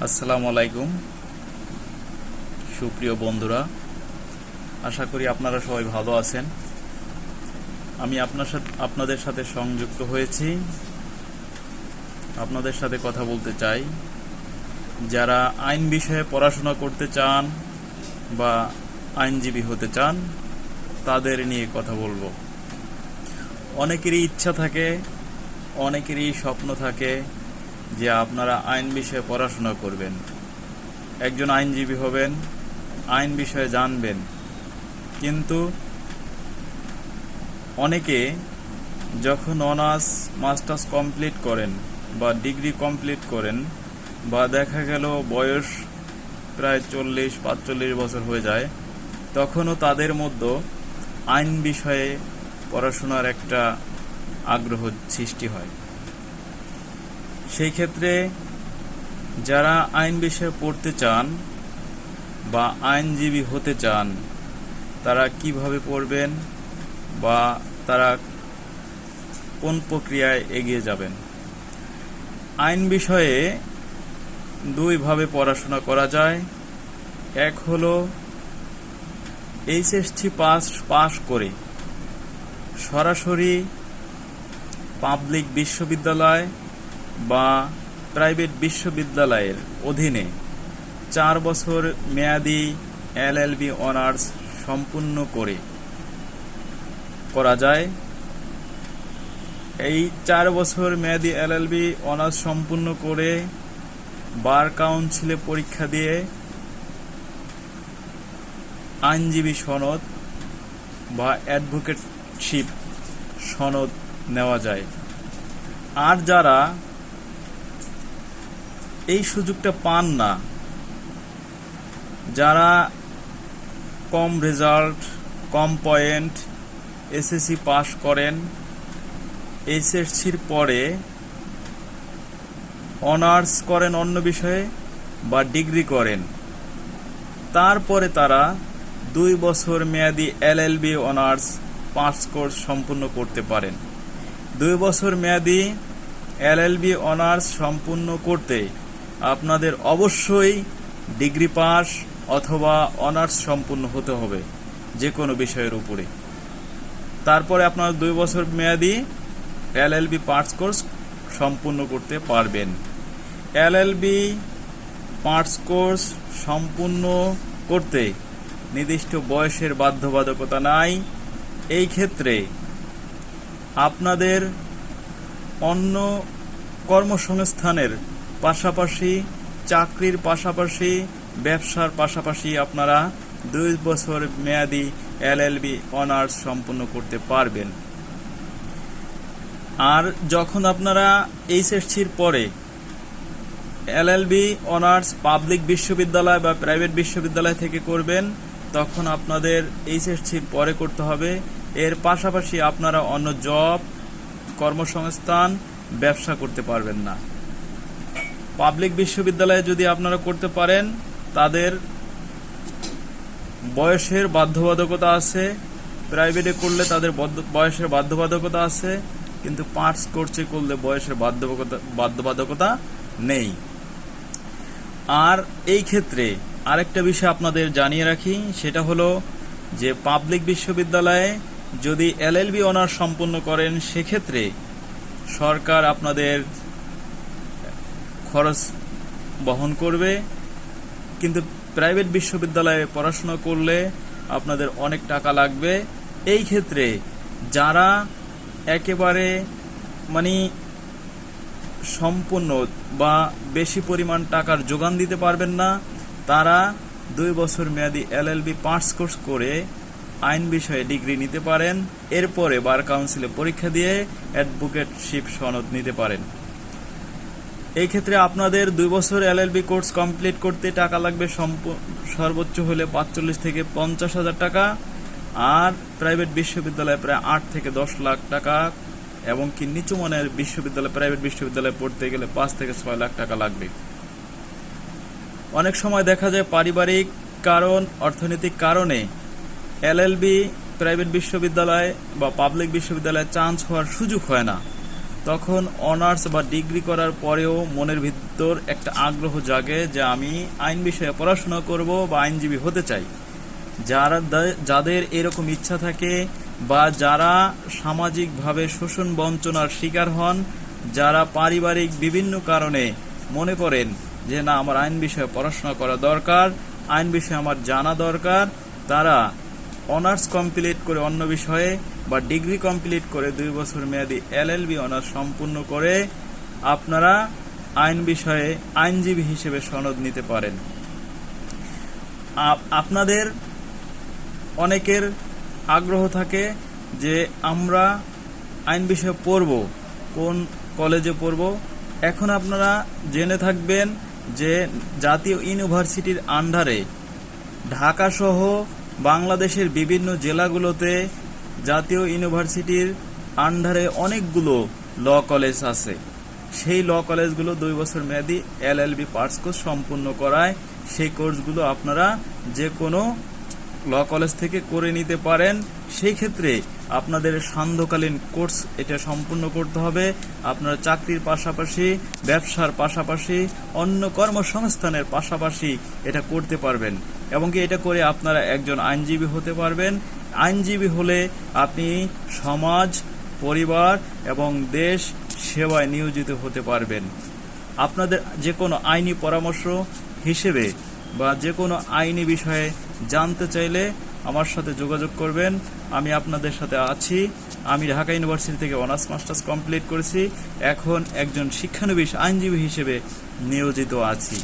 আসসালামু আলাইকুম সুপ্রিয় বন্ধুরা, আশা করি আপনারা সবাই ভালো আছেন। আমি আপনাদের সাথে সংযুক্ত হয়েছি, আপনাদের সাথে কথা বলতে চাই। যারা আইন বিষয়ে পড়াশোনা করতে চান বা আইনজীবী হতে চান তাদের নিয়ে কথা বলবো। অনেকেরই ইচ্ছা থাকে, অনেকেরই স্বপ্ন থাকে যে আপনারা আইন বিষয়ে পড়াশোনা করবেন, একজন আইনজীবী হবেন, আইন বিষয়ে জানবেন। কিন্তু অনেকে যখন অনার্স মাস্টার্স কমপ্লিট করেন বা ডিগ্রি কমপ্লিট করেন বা দেখা গেল বয়স প্রায় 40-45 বছর হয়ে যায়, তখনও তাদের মধ্যে আইন বিষয়ে পড়াশোনার একটা আগ্রহ সৃষ্টি হয়। সেই ক্ষেত্রে যারা আইন বিষয়ে পড়তে চান বা আইনজীবী হতে চান তারা কিভাবে পড়বেন বা তারা কোন প্রক্রিয়ায় এগিয়ে যাবেন। আইন বিষয়ে দুইভাবে পড়াশোনা করা যায়। এক হলো এইচএসসি পাস করে সরাসরি পাবলিক বিশ্ববিদ্যালয় বা প্রাইভেট বিশ্ববিদ্যালয়ের অধীনে 4 বছর মেয়াদি এলএলবি অনার্স সম্পূর্ণ করা যায়। এই 4 বছর মেয়াদি এলএলবি অনার্স সম্পূর্ণ করে বার কাউন্সিলে পরীক্ষা দিয়ে আইনজীবী সনদ বা অ্যাডভোকেটশিপ সনদ নেওয়া যায়। আর যারা এই সুযোগটা পান না, যারা কম রেজাল্ট, কম পয়েন্ট এসএসসি পাস করেন, এইচএসসির পরে অনার্স করেন অন্য বিষয়ে বা ডিগ্রি করেন, তারপরে তারা 2 বছর মেয়াদি এলএলবি অনার্স 5 কোর্স সম্পূর্ণ করতে পারেন। 2 বছর মেয়াদি এলএলবি অনার্স সম্পূর্ণ করতে আপনাদের অবশ্যই ডিগ্রি পাস অথবা অনার্স সম্পূর্ণ হতে হবে যে কোনো বিষয়ের উপরে। তারপরে আপনারা 2 বছর মেয়াদি এলএলবি পাস কোর্স সম্পূর্ণ করতে পারবেন। এলএলবি পাস কোর্স সম্পূর্ণ করতে নির্দিষ্ট বয়সের বাধ্যবাধকতা নাই। এই ক্ষেত্রে আপনাদের অন্য কর্মসংস্থানের পাশাপাশি, চাকরির পাশাপাশি, ব্যবসার পাশাপাশি আপনারা 2 বছর মেয়াদি এলএলবি অনার্স সম্পূর্ণ করতে পারবেন। আর যখন আপনারা এইচএসসির পরে এলএলবি অনার্স পাবলিক বিশ্ববিদ্যালয় বা প্রাইভেট বিশ্ববিদ্যালয় থেকে করবেন, তখন আপনাদের এইচএসসির পরে করতে হবে। এর পাশাপাশি আপনারা অন্য জব, কর্মসংস্থান, ব্যবসা করতে পারবেন না। পাবলিক বিশ্ববিদ্যালয়ে যদি আপনারা করতে পারেন তাদের বয়সের বাধ্যবাধকতা আছে, প্রাইভেটে করলে তাদের বয়সের বাধ্যবাধকতা আছে, কিন্তু পাস কোর্সে করলে বয়সের বাধ্যবাধকতা নেই। আর এই ক্ষেত্রে আরেকটা বিষয় আপনাদের জানিয়ে রাখি, সেটা হলো যে পাবলিক বিশ্ববিদ্যালয়ে যদি এলএলবি অনার্স সম্পূর্ণ করেন সেক্ষেত্রে সরকার আপনাদের খরচ বহন করবে, কিন্তু প্রাইভেট বিশ্ববিদ্যালয়ে পড়াশোনা করলে আপনাদের অনেক টাকা লাগবে। এই ক্ষেত্রে যারা একেবারে সম্পূর্ণ বা বেশি পরিমাণ টাকার যোগান দিতে পারবেন না, তারা 2 বছর মেয়াদি এলএলবি পাস কোর্স করে আইন বিষয়ে ডিগ্রি নিতে পারেন। এরপরে বার কাউন্সিলে পরীক্ষা দিয়ে অ্যাডভোকেটশিপ সনদ নিতে পারেন। এই ক্ষেত্রে আপনাদের 2 বছর এলএলবি কোর্স কমপ্লিট করতে টাকা লাগবে সর্বোচ্চ হলে 45 থেকে 50 হাজার টাকা। আর প্রাইভেট বিশ্ববিদ্যালয়ে প্রায় 8 থেকে 10 লাখ টাকা, এবং কি নিচু মানের বিশ্ববিদ্যালয়, প্রাইভেট বিশ্ববিদ্যালয়ে পড়তে গেলে 5 থেকে 6 লাখ টাকা লাগবে। অনেক সময় দেখা যায় পারিবারিক কারণ, অর্থনৈতিক কারণে এলএলবি প্রাইভেট বিশ্ববিদ্যালয় বা পাবলিক বিশ্ববিদ্যালয়ে চান্স হওয়ার সুযোগ হয় না। তখন অনার্স বা ডিগ্রি করার পরেও মনের ভিতর একটা আগ্রহ জাগে যে আমি আইন বিষয়ে পড়াশোনা করব বা আইনজীবী হতে চাই। যাদের এরকম ইচ্ছা থাকে বা যারা সামাজিকভাবে শোষণ বঞ্চনার শিকার হন, যারা পারিবারিক বিভিন্ন কারণে মনে করেন যে না আমার আইন বিষয়ে পড়াশোনা করা দরকার, আইন বিষয়ে আমার জানা দরকার, তারা অনার্স কমপ্লিট করে অন্য বিষয়ে বা ডিগ্রি কমপ্লিট করে 2 বছর মেয়াদী এলএলবি অনার্স সম্পূর্ণ করে আপনারা আইন বিষয়ে আইনজীবী হিসেবে সনদ নিতে পারেন। আপনাদের অনেকের আগ্রহ থাকে যে আমরা আইন বিষয়ে পড়ব, কোন কলেজে পড়ব। এখন আপনারা জেনে থাকবেন যে জাতীয় ইউনিভার্সিটির আন্ডারে ঢাকা সহ বাংলাদেশের বিভিন্ন জেলাগুলোতে জাতীয় ইউনিভার্সিটির আন্ডারে অনেকগুলো ল কলেজ আছে। সেই ল কলেজগুলো 2 বছর মেয়াদী এলএলবি পার্টস কোর্স সম্পূর্ণ করায়। সেই কোর্সগুলো আপনারা যে কোনো ল কলেজ থেকে করে নিতে পারেন। সেই ক্ষেত্রে আপনাদের সান্ধ্যকালীন কোর্স এটা সম্পূর্ণ করতে হবে। আপনারা চাকরির পাশাপাশি, ব্যবসার পাশাপাশি, অন্য কর্মসংস্থানের পাশাপাশি এটা করতে পারবেন এবং কি এটা করে আপনারা একজন আইনজীবী হতে পারবেন। আইনজীবী হলে আপনি সমাজ, পরিবার এবং দেশ সেবায় নিয়োজিত হতে পারবেন। আপনাদের যে কোনো আইনি পরামর্শ হিসেবে বা যে কোনো আইনি বিষয়ে জানতে চাইলে আমার সাথে যোগাযোগ করবেন। আমি আপনাদের সাথে আছি। আমি ঢাকা ইউনিভার্সিটি থেকে অনার্স মাস্টার্স কমপ্লিট করেছি। এখন একজন শিক্ষানবিশ আইনজীবী হিসেবে নিয়োজিত আছি।